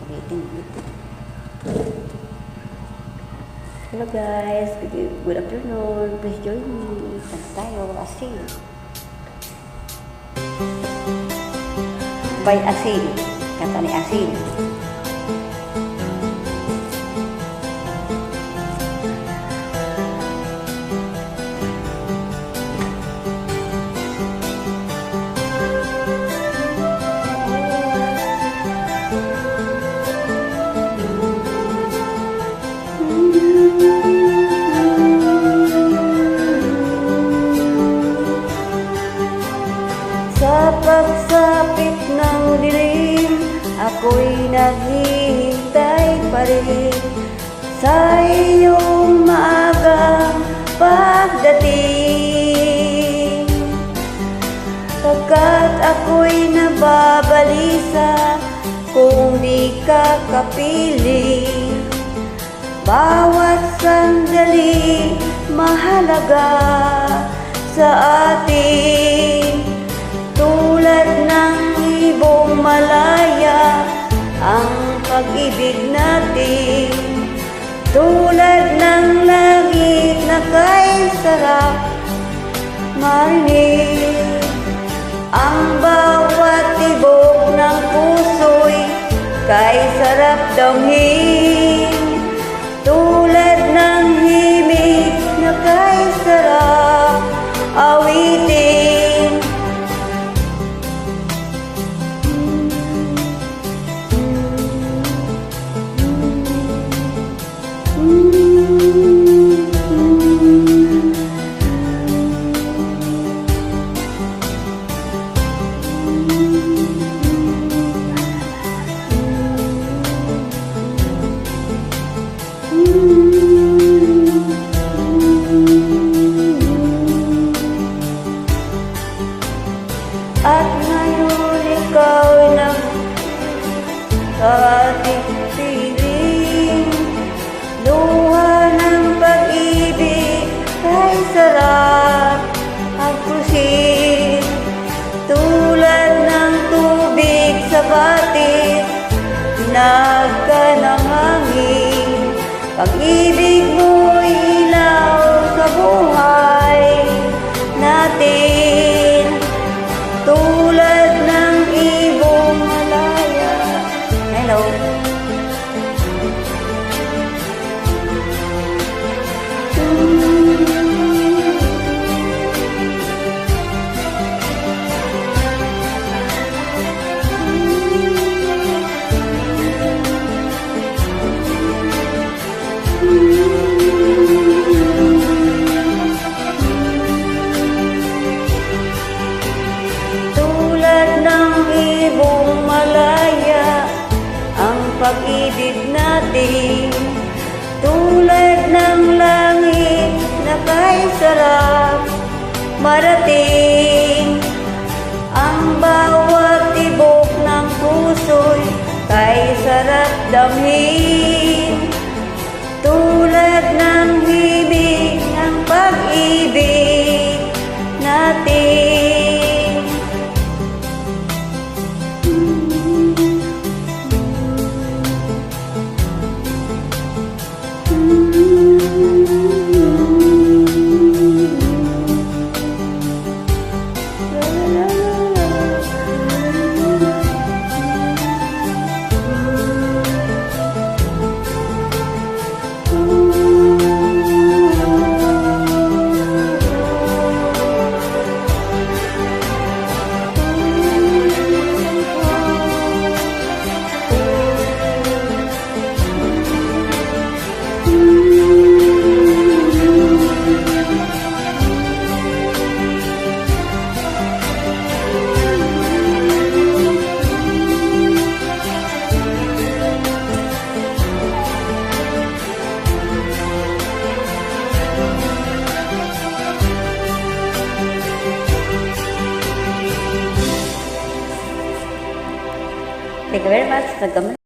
Hello guys, good afternoon. Please join me. Kanta tayo, asin. By Asin. Kanta ni Asin. Sa pagsapit ng dilim, ako'y naghihintay pa rin sa iyong maagang pagdating. Pagkat ako'y nababalisa kung di ka kapiling. Bawat sandali mahalaga sa atin. Tulad ng ibong malaya ang pag-ibig natin. Tulad ng langit na kay sarap marinig. Ang bawat tibok ng puso'y kay sarap damhin. Tulad ng himig na kay sarap awitin. At ngayon ikaw na ating piling. Luha ng pag-ibig kay sarap ang pusin. Tulad ng tubig sa batis, nagka ng hangin. Pag-ibig mo'y ilaw sa buhay natin. Tulad ng ibong malaya. Hello. Pag-ibig natin, tulad ng langit na kay sarap marating. Ang bawat tibok ng puso'y kay sarap damhin. Tulad ng himig ng pag-ibig natin. Thank you very much.